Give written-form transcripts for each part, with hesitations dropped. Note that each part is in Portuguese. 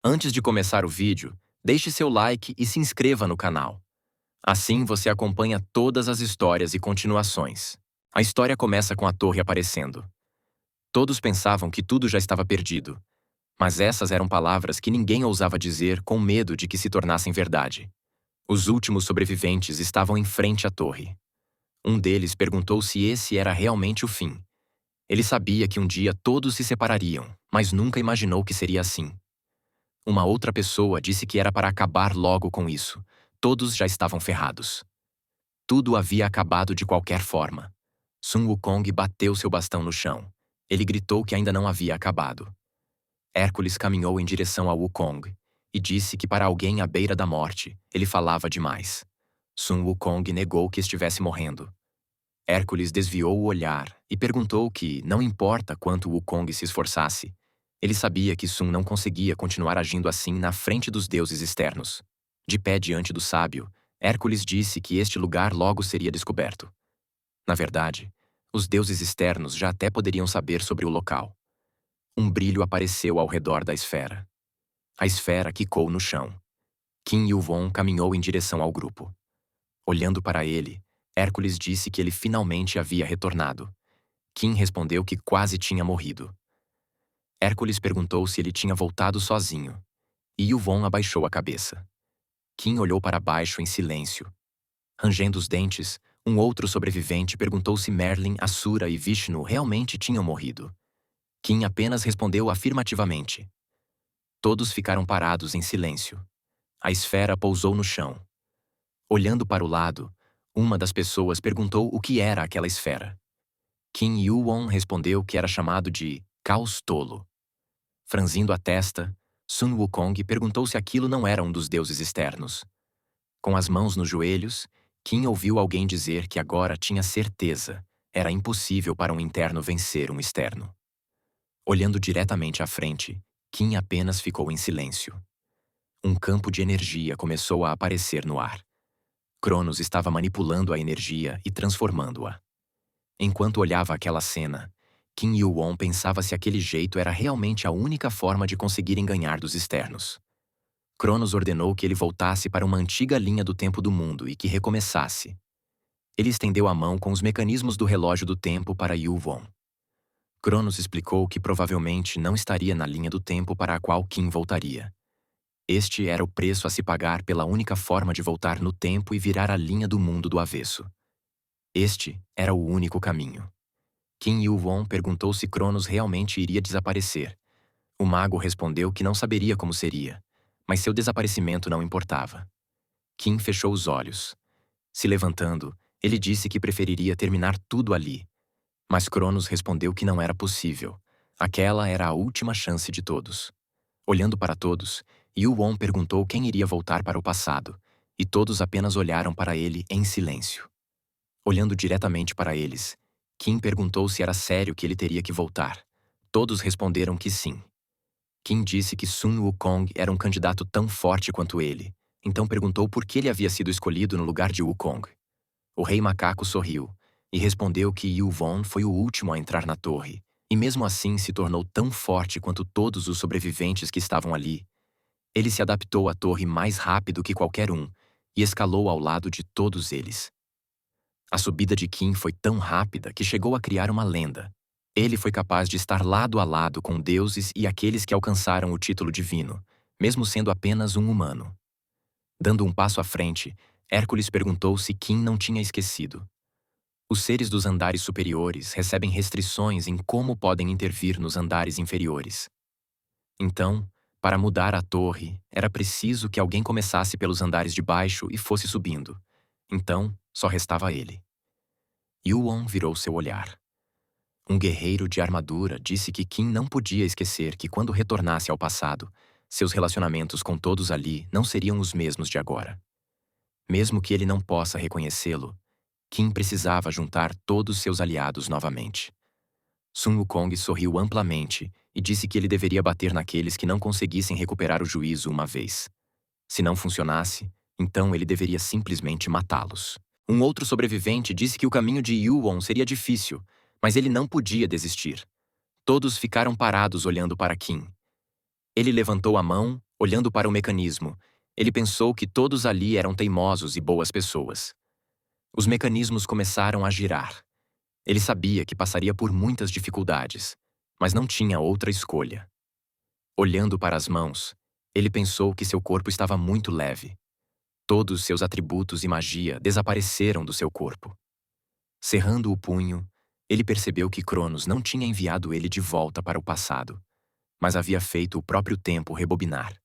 Antes de começar o vídeo, deixe seu like e se inscreva no canal. Assim você acompanha todas as histórias e continuações. A história começa com a torre aparecendo. Todos pensavam que tudo já estava perdido, mas essas eram palavras que ninguém ousava dizer com medo de que se tornassem verdade. Os últimos sobreviventes estavam em frente à torre. Um deles perguntou se esse era realmente o fim. Ele sabia que um dia todos se separariam, mas nunca imaginou que seria assim. Uma outra pessoa disse que era para acabar logo com isso. Todos já estavam ferrados. Tudo havia acabado de qualquer forma. Sun Wukong bateu seu bastão no chão. Ele gritou que ainda não havia acabado. Hércules caminhou em direção a Wukong e disse que para alguém à beira da morte, ele falava demais. Sun Wukong negou que estivesse morrendo. Hércules desviou o olhar e perguntou que, não importa quanto Wukong se esforçasse, ele sabia que Sun não conseguia continuar agindo assim na frente dos deuses externos. De pé diante do sábio, Hércules disse que este lugar logo seria descoberto. Na verdade, os deuses externos já até poderiam saber sobre o local. Um brilho apareceu ao redor da esfera. A esfera quicou no chão. Qin Yuvon caminhou em direção ao grupo. Olhando para ele, Hércules disse que ele finalmente havia retornado. Qin respondeu que quase tinha morrido. Hércules perguntou se ele tinha voltado sozinho, e Yuvon abaixou a cabeça. Qin olhou para baixo em silêncio. Rangendo os dentes, um outro sobrevivente perguntou se Merlin, Asura e Vishnu realmente tinham morrido. Qin apenas respondeu afirmativamente. Todos ficaram parados em silêncio. A esfera pousou no chão. Olhando para o lado, uma das pessoas perguntou o que era aquela esfera. Qin Yuwon respondeu que era chamado de Caos Tolo. Franzindo a testa, Sun Wukong perguntou se aquilo não era um dos deuses externos. Com as mãos nos joelhos, Qin ouviu alguém dizer que agora tinha certeza. Era impossível para um interno vencer um externo. Olhando diretamente à frente, Qin apenas ficou em silêncio. Um campo de energia começou a aparecer no ar. Cronos estava manipulando a energia e transformando-a. Enquanto olhava aquela cena, Qin Yuwon pensava se aquele jeito era realmente a única forma de conseguirem ganhar dos externos. Cronos ordenou que ele voltasse para uma antiga linha do tempo do mundo e que recomeçasse. Ele estendeu a mão com os mecanismos do relógio do tempo para Yuwon. Cronos explicou que provavelmente não estaria na linha do tempo para a qual Qin voltaria. Este era o preço a se pagar pela única forma de voltar no tempo e virar a linha do mundo do avesso. Este era o único caminho. Qin Yuwon perguntou se Cronos realmente iria desaparecer. O mago respondeu que não saberia como seria, mas seu desaparecimento não importava. Qin fechou os olhos. Se levantando, ele disse que preferiria terminar tudo ali. Mas Cronos respondeu que não era possível. Aquela era a última chance de todos. Olhando para todos, Yuwon perguntou quem iria voltar para o passado, e todos apenas olharam para ele em silêncio. Olhando diretamente para eles, Qin perguntou se era sério que ele teria que voltar. Todos responderam que sim. Qin disse que Sun Wukong era um candidato tão forte quanto ele, então perguntou por que ele havia sido escolhido no lugar de Wukong. O rei macaco sorriu e respondeu que Yuvon foi o último a entrar na torre, e mesmo assim se tornou tão forte quanto todos os sobreviventes que estavam ali. Ele se adaptou à torre mais rápido que qualquer um e escalou ao lado de todos eles. A subida de Qin foi tão rápida que chegou a criar uma lenda. Ele foi capaz de estar lado a lado com deuses e aqueles que alcançaram o título divino, mesmo sendo apenas um humano. Dando um passo à frente, Hércules perguntou se Qin não tinha esquecido. Os seres dos andares superiores recebem restrições em como podem intervir nos andares inferiores. Então, para mudar a torre, era preciso que alguém começasse pelos andares de baixo e fosse subindo. Então, só restava ele. Yuwon virou seu olhar. Um guerreiro de armadura disse que Qin não podia esquecer que quando retornasse ao passado, seus relacionamentos com todos ali não seriam os mesmos de agora. Mesmo que ele não possa reconhecê-lo, Qin precisava juntar todos seus aliados novamente. Sun Wukong sorriu amplamente e disse que ele deveria bater naqueles que não conseguissem recuperar o juízo uma vez. Se não funcionasse, então ele deveria simplesmente matá-los. Um outro sobrevivente disse que o caminho de Yuwon seria difícil, mas ele não podia desistir. Todos ficaram parados olhando para Qin. Ele levantou a mão, Olhando para o mecanismo, ele pensou que todos ali eram teimosos e boas pessoas. Os mecanismos começaram a girar. Ele sabia que passaria por muitas dificuldades, mas não tinha outra escolha. Olhando para as mãos, ele pensou que seu corpo estava muito leve. Todos seus atributos e magia desapareceram do seu corpo. Cerrando o punho, ele percebeu que Cronos não tinha enviado ele de volta para o passado, mas havia feito o próprio tempo rebobinar.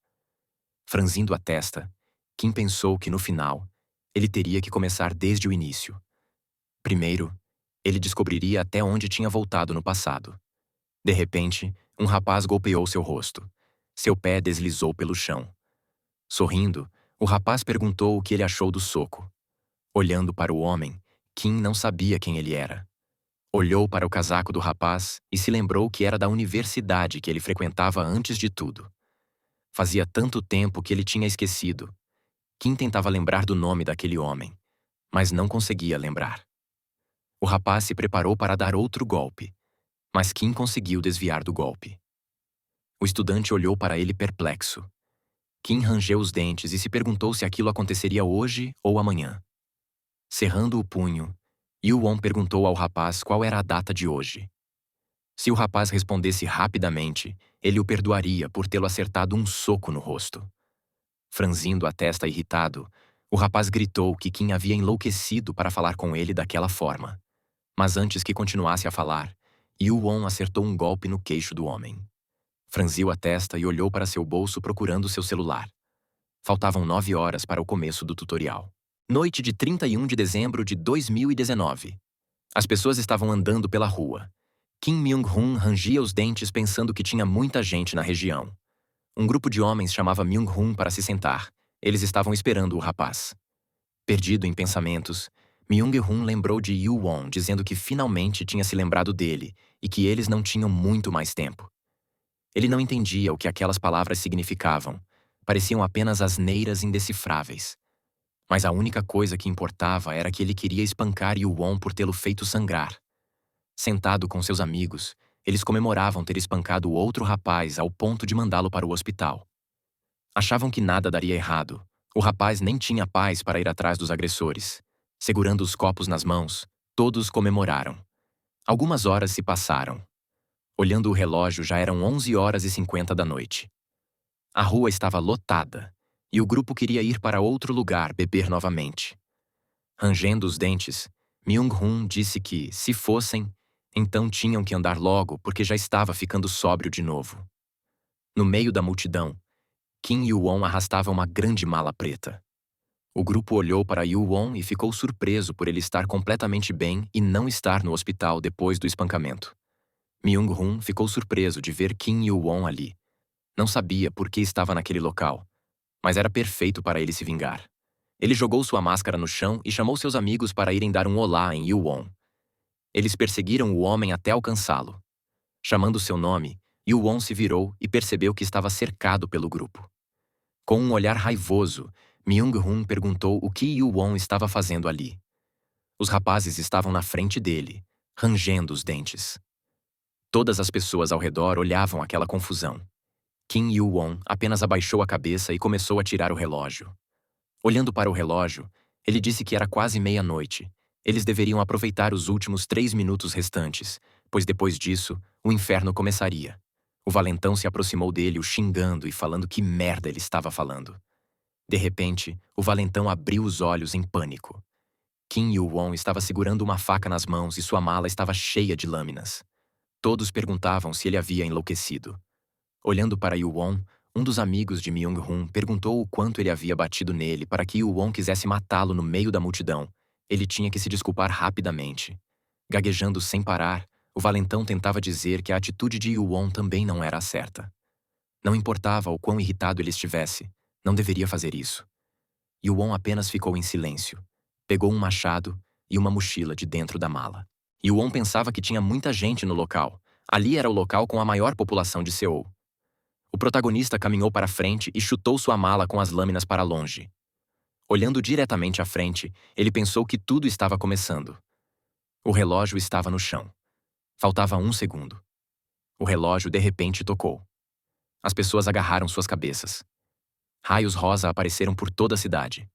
Franzindo a testa, Kim pensou que no final, ele teria que começar desde o início. Primeiro, ele descobriria até onde tinha voltado no passado. De repente, um rapaz golpeou seu rosto. Seu pé deslizou pelo chão. Sorrindo, o rapaz perguntou o que ele achou do soco. Olhando para o homem, Kim não sabia quem ele era. Olhou para o casaco do rapaz e se lembrou que era da universidade que ele frequentava antes de tudo. Fazia tanto tempo que ele tinha esquecido. Kim tentava lembrar do nome daquele homem, mas não conseguia lembrar. O rapaz se preparou para dar outro golpe, mas Kim conseguiu desviar do golpe. O estudante olhou para ele perplexo. Kim rangeu os dentes e se perguntou se aquilo aconteceria hoje ou amanhã. Cerrando o punho, Yu-won perguntou ao rapaz qual era a data de hoje. Se o rapaz respondesse rapidamente, ele o perdoaria por tê-lo acertado um soco no rosto. Franzindo a testa irritado, o rapaz gritou que Kim havia enlouquecido para falar com ele daquela forma. Mas antes que continuasse a falar, Yu-won acertou um golpe no queixo do homem. Franziu a testa e olhou para seu bolso procurando seu celular. Faltavam 9 horas para o começo do tutorial. Noite de 31 de dezembro de 2019. As pessoas estavam andando pela rua. Kim Myung-hun rangia os dentes pensando que tinha muita gente na região. Um grupo de homens chamava Myung-hun para se sentar. Eles estavam esperando o rapaz. Perdido em pensamentos, Myung-hun lembrou de Yu-won dizendo que finalmente tinha se lembrado dele e que eles não tinham muito mais tempo. Ele não entendia o que aquelas palavras significavam. Pareciam apenas asneiras indecifráveis. Mas a única coisa que importava era que ele queria espancar Yu-won por tê-lo feito sangrar. Sentado com seus amigos, eles comemoravam ter espancado o outro rapaz ao ponto de mandá-lo para o hospital. Achavam que nada daria errado. O rapaz nem tinha paz para ir atrás dos agressores. Segurando os copos nas mãos, todos comemoraram. Algumas horas se passaram. Olhando o relógio, já eram 11h50 da noite. A rua estava lotada, e o grupo queria ir para outro lugar beber novamente. Rangendo os dentes, Myung-hun disse que, se fossem, então tinham que andar logo porque já estava ficando sóbrio de novo. No meio da multidão, Kim Yu-won arrastava uma grande mala preta. O grupo olhou para Yu-won e ficou surpreso por ele estar completamente bem e não estar no hospital depois do espancamento. Myung-hun ficou surpreso de ver Kim Yu-won ali. Não sabia por que estava naquele local, mas era perfeito para ele se vingar. Ele jogou sua máscara no chão e chamou seus amigos para irem dar um olá em Yu-won. Eles perseguiram o homem até alcançá-lo. Chamando seu nome, Yu-won se virou e percebeu que estava cercado pelo grupo. Com um olhar raivoso, Myung-hun perguntou o que Yu-won estava fazendo ali. Os rapazes estavam na frente dele, rangendo os dentes. Todas as pessoas ao redor olhavam aquela confusão. Kim Yu-won apenas abaixou a cabeça e começou a tirar o relógio. Olhando para o relógio, ele disse que era quase meia-noite. Eles deveriam aproveitar os últimos 3 minutos restantes, pois depois disso, o inferno começaria. O valentão se aproximou dele, o xingando e falando que merda ele estava falando. De repente, o valentão abriu os olhos em pânico. Kim Yu-won estava segurando uma faca nas mãos e sua mala estava cheia de lâminas. Todos perguntavam se ele havia enlouquecido. Olhando para Yu-won, um dos amigos de Myung-hun perguntou o quanto ele havia batido nele para que Yu-won quisesse matá-lo no meio da multidão. Ele tinha que se desculpar rapidamente. Gaguejando sem parar, o valentão tentava dizer que a atitude de Yu-won também não era a certa. Não importava o quão irritado ele estivesse, não deveria fazer isso. Yu-won apenas ficou em silêncio. Pegou um machado e uma mochila de dentro da mala. Yu-won pensava que tinha muita gente no local. Ali era o local com a maior população de Seul. O protagonista caminhou para frente e chutou sua mala com as lâminas para longe. Olhando diretamente à frente, ele pensou que tudo estava começando. O relógio estava no chão. Faltava 1 segundo. O relógio de repente tocou. As pessoas agarraram suas cabeças. Raios rosa apareceram por toda a cidade.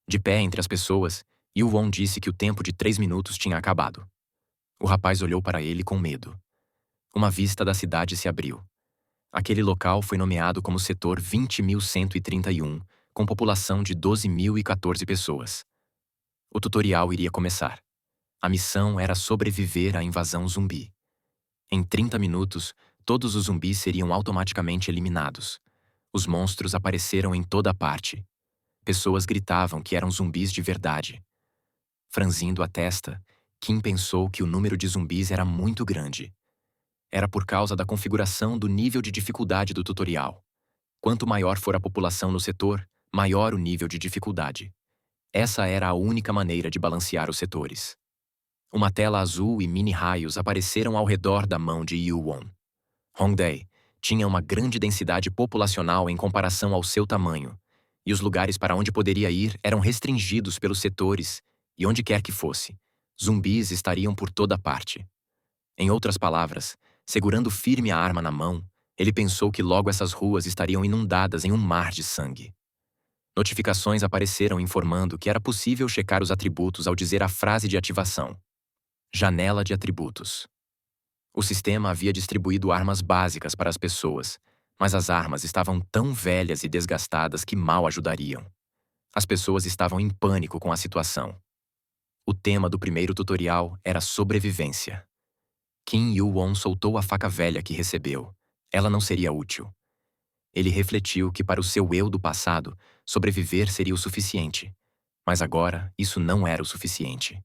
De pé entre as pessoas, Yu-won disse que o tempo de 3 minutos tinha acabado. O rapaz olhou para ele com medo. Uma vista da cidade se abriu. Aquele local foi nomeado como setor 20.131, com população de 12.014 pessoas. O tutorial iria começar. A missão era sobreviver à invasão zumbi. Em 30 minutos, todos os zumbis seriam automaticamente eliminados. Os monstros apareceram em toda parte. Pessoas gritavam que eram zumbis de verdade. Franzindo a testa, Kim pensou que o número de zumbis era muito grande. Era por causa da configuração do nível de dificuldade do tutorial. Quanto maior for a população no setor, maior o nível de dificuldade. Essa era a única maneira de balancear os setores. Uma tela azul e mini-raios apareceram ao redor da mão de Yu-won. Hongdae tinha uma grande densidade populacional em comparação ao seu tamanho, e os lugares para onde poderia ir eram restringidos pelos setores, e onde quer que fosse, zumbis estariam por toda parte. Em outras palavras, segurando firme a arma na mão, ele pensou que logo essas ruas estariam inundadas em um mar de sangue. Notificações apareceram informando que era possível checar os atributos ao dizer a frase de ativação. Janela de atributos. O sistema havia distribuído armas básicas para as pessoas, mas as armas estavam tão velhas e desgastadas que mal ajudariam. As pessoas estavam em pânico com a situação. O tema do primeiro tutorial era sobrevivência. Kim Yu-won soltou a faca velha que recebeu. Ela não seria útil. Ele refletiu que para o seu eu do passado, sobreviver seria o suficiente. Mas agora, isso não era o suficiente.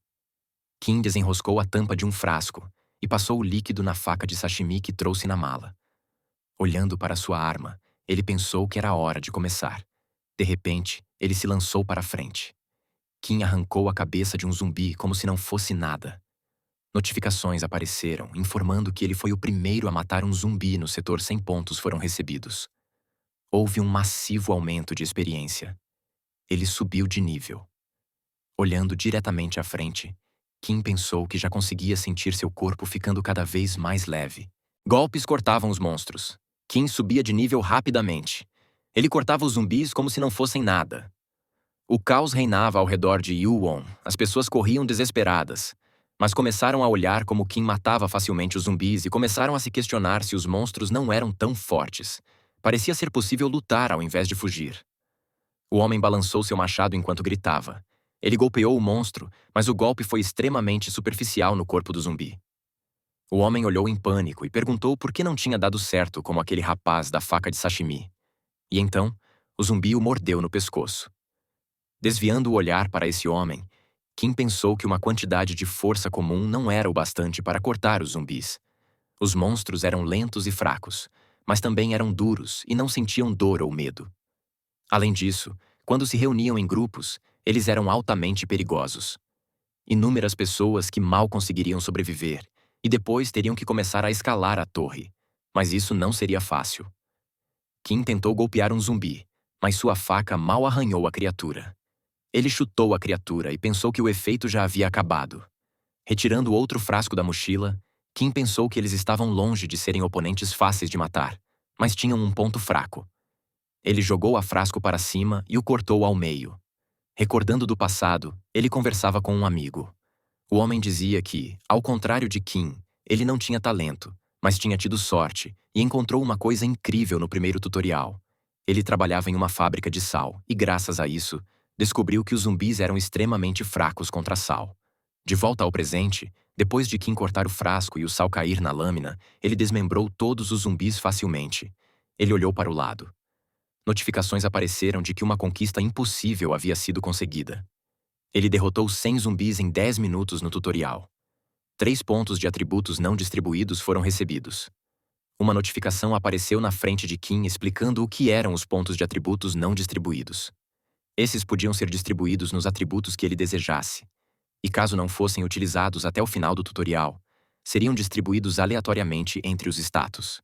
Kim desenroscou a tampa de um frasco e passou o líquido na faca de sashimi que trouxe na mala. Olhando para sua arma, ele pensou que era hora de começar. De repente, ele se lançou para a frente. Kim arrancou a cabeça de um zumbi como se não fosse nada. Notificações apareceram, informando que ele foi o primeiro a matar um zumbi no setor 100 pontos foram recebidos. Houve um massivo aumento de experiência. Ele subiu de nível. Olhando diretamente à frente, Kim pensou que já conseguia sentir seu corpo ficando cada vez mais leve. Golpes cortavam os monstros. Kim subia de nível rapidamente. Ele cortava os zumbis como se não fossem nada. O caos reinava ao redor de Yu-won. As pessoas corriam desesperadas, mas começaram a olhar como Kim matava facilmente os zumbis e começaram a se questionar se os monstros não eram tão fortes. Parecia ser possível lutar ao invés de fugir. O homem balançou seu machado enquanto gritava. Ele golpeou o monstro, mas o golpe foi extremamente superficial no corpo do zumbi. O homem olhou em pânico e perguntou por que não tinha dado certo como aquele rapaz da faca de sashimi. E então, o zumbi o mordeu no pescoço. Desviando o olhar para esse homem, Kim pensou que uma quantidade de força comum não era o bastante para cortar os zumbis. Os monstros eram lentos e fracos, mas também eram duros e não sentiam dor ou medo. Além disso, quando se reuniam em grupos, eles eram altamente perigosos. Inúmeras pessoas que mal conseguiriam sobreviver e depois teriam que começar a escalar a torre, mas isso não seria fácil. Kim tentou golpear um zumbi, mas sua faca mal arranhou a criatura. Ele chutou a criatura e pensou que o efeito já havia acabado. Retirando outro frasco da mochila, Kim pensou que eles estavam longe de serem oponentes fáceis de matar, mas tinham um ponto fraco. Ele jogou a frasco para cima e o cortou ao meio. Recordando do passado, ele conversava com um amigo. O homem dizia que, ao contrário de Kim, ele não tinha talento, mas tinha tido sorte e encontrou uma coisa incrível no primeiro tutorial. Ele trabalhava em uma fábrica de sal e, graças a isso, descobriu que os zumbis eram extremamente fracos contra sal. De volta ao presente, depois de Kim cortar o frasco e o sal cair na lâmina, ele desmembrou todos os zumbis facilmente. Ele olhou para o lado. Notificações apareceram de que uma conquista impossível havia sido conseguida. Ele derrotou 100 zumbis em 10 minutos no tutorial. 3 pontos de atributos não distribuídos foram recebidos. Uma notificação apareceu na frente de Kim explicando o que eram os pontos de atributos não distribuídos. Esses podiam ser distribuídos nos atributos que ele desejasse. E caso não fossem utilizados até o final do tutorial, seriam distribuídos aleatoriamente entre os status.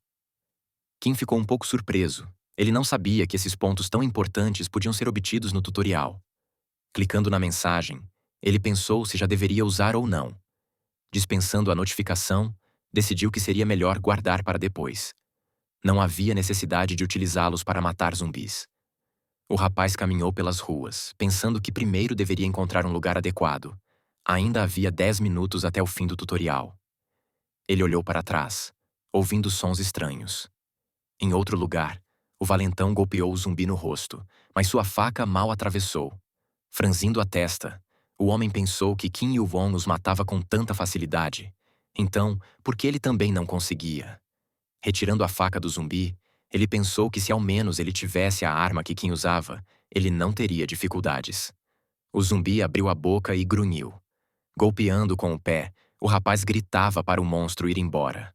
Kim ficou um pouco surpreso. Ele não sabia que esses pontos tão importantes podiam ser obtidos no tutorial. Clicando na mensagem, ele pensou se já deveria usar ou não. Dispensando a notificação, decidiu que seria melhor guardar para depois. Não havia necessidade de utilizá-los para matar zumbis. O rapaz caminhou pelas ruas, pensando que primeiro deveria encontrar um lugar adequado. Ainda havia 10 minutos até o fim do tutorial. Ele olhou para trás, ouvindo sons estranhos. Em outro lugar, o valentão golpeou o zumbi no rosto, mas sua faca mal atravessou. Franzindo a testa, o homem pensou que Qin Yu Won os matava com tanta facilidade. Então, por que ele também não conseguia? Retirando a faca do zumbi, ele pensou que se ao menos ele tivesse a arma que Qin usava, ele não teria dificuldades. O zumbi abriu a boca e grunhiu. Golpeando com o pé, o rapaz gritava para o monstro ir embora.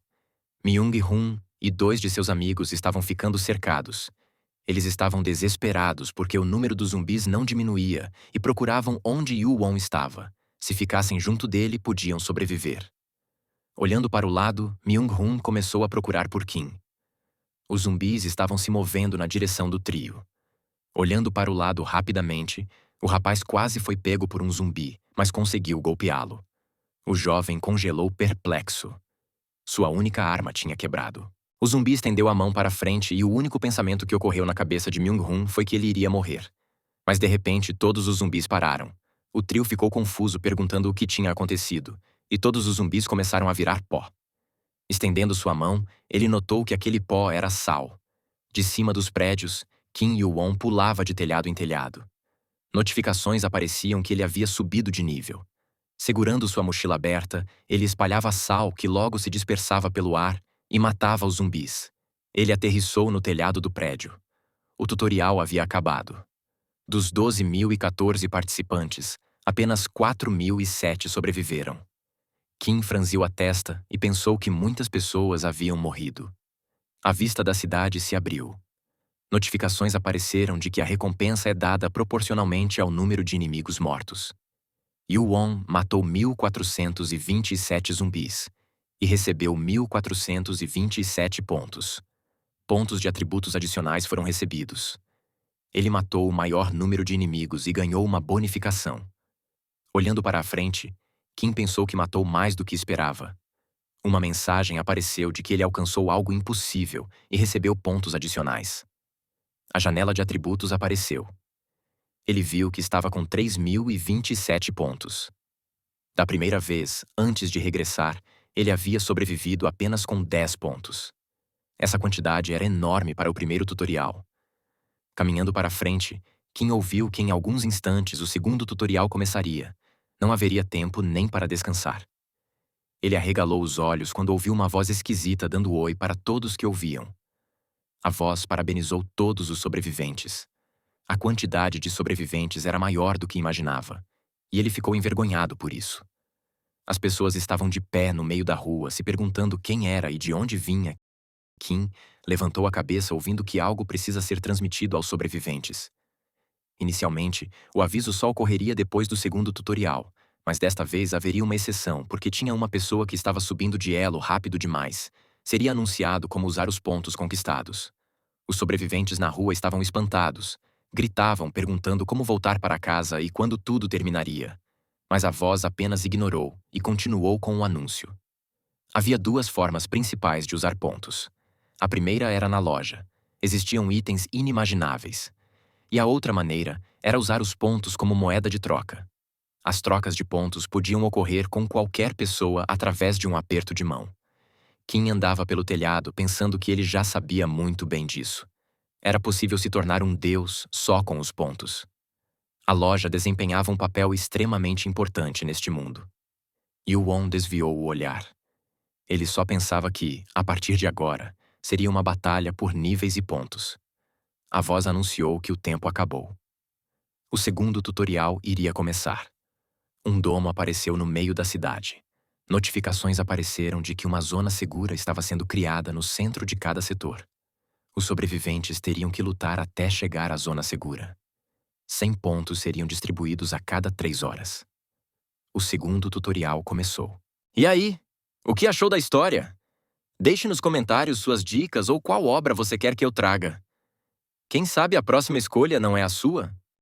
Myung-hun e 2 de seus amigos estavam ficando cercados. Eles estavam desesperados porque o número dos zumbis não diminuía e procuravam onde Yu Won estava. Se ficassem junto dele, podiam sobreviver. Olhando para o lado, Myung-hun começou a procurar por Qin. Os zumbis estavam se movendo na direção do trio. Olhando para o lado rapidamente, o rapaz quase foi pego por um zumbi, mas conseguiu golpeá-lo. O jovem congelou perplexo. Sua única arma tinha quebrado. O zumbi estendeu a mão para frente e o único pensamento que ocorreu na cabeça de Myung-hun foi que ele iria morrer. Mas de repente todos os zumbis pararam. O trio ficou confuso perguntando o que tinha acontecido, e todos os zumbis começaram a virar pó. Estendendo sua mão, ele notou que aquele pó era sal. De cima dos prédios, Qin Yu Won pulava de telhado em telhado. Notificações apareciam que ele havia subido de nível. Segurando sua mochila aberta, ele espalhava sal que logo se dispersava pelo ar e matava os zumbis. Ele aterrissou no telhado do prédio. O tutorial havia acabado. Dos 12.014 participantes, apenas 4.007 sobreviveram. Qin franziu a testa e pensou que muitas pessoas haviam morrido. A vista da cidade se abriu. Notificações apareceram de que a recompensa é dada proporcionalmente ao número de inimigos mortos. Yu Won matou 1.427 zumbis e recebeu 1.427 pontos. Pontos de atributos adicionais foram recebidos. Ele matou o maior número de inimigos e ganhou uma bonificação. Olhando para a frente, Qin pensou que matou mais do que esperava. Uma mensagem apareceu de que ele alcançou algo impossível e recebeu pontos adicionais. A janela de atributos apareceu. Ele viu que estava com 3.027 pontos. Da primeira vez, antes de regressar, ele havia sobrevivido apenas com 10 pontos. Essa quantidade era enorme para o primeiro tutorial. Caminhando para frente, Qin ouviu que em alguns instantes o segundo tutorial começaria. Não haveria tempo nem para descansar. Ele arregalou os olhos quando ouviu uma voz esquisita dando oi para todos que ouviam. A voz parabenizou todos os sobreviventes. A quantidade de sobreviventes era maior do que imaginava, e ele ficou envergonhado por isso. As pessoas estavam de pé no meio da rua, se perguntando quem era e de onde vinha. Qin levantou a cabeça ouvindo que algo precisa ser transmitido aos sobreviventes. Inicialmente, o aviso só ocorreria depois do segundo tutorial, mas desta vez haveria uma exceção porque tinha uma pessoa que estava subindo de elo rápido demais. Seria anunciado como usar os pontos conquistados. Os sobreviventes na rua estavam espantados. Gritavam perguntando como voltar para casa e quando tudo terminaria. Mas a voz apenas ignorou e continuou com o anúncio. Havia 2 formas principais de usar pontos. A primeira era na loja. Existiam itens inimagináveis. E a outra maneira era usar os pontos como moeda de troca. As trocas de pontos podiam ocorrer com qualquer pessoa através de um aperto de mão. Qin andava pelo telhado pensando que ele já sabia muito bem disso. Era possível se tornar um deus só com os pontos. A loja desempenhava um papel extremamente importante neste mundo. Yu Won desviou o olhar. Ele só pensava que, a partir de agora, seria uma batalha por níveis e pontos. A voz anunciou que o tempo acabou. O segundo tutorial iria começar. Um domo apareceu no meio da cidade. Notificações apareceram de que uma zona segura estava sendo criada no centro de cada setor. Os sobreviventes teriam que lutar até chegar à zona segura. 100 pontos seriam distribuídos a cada 3 horas. O segundo tutorial começou. E aí? O que achou da história? Deixe nos comentários suas dicas ou qual obra você quer que eu traga. Quem sabe a próxima escolha não é a sua?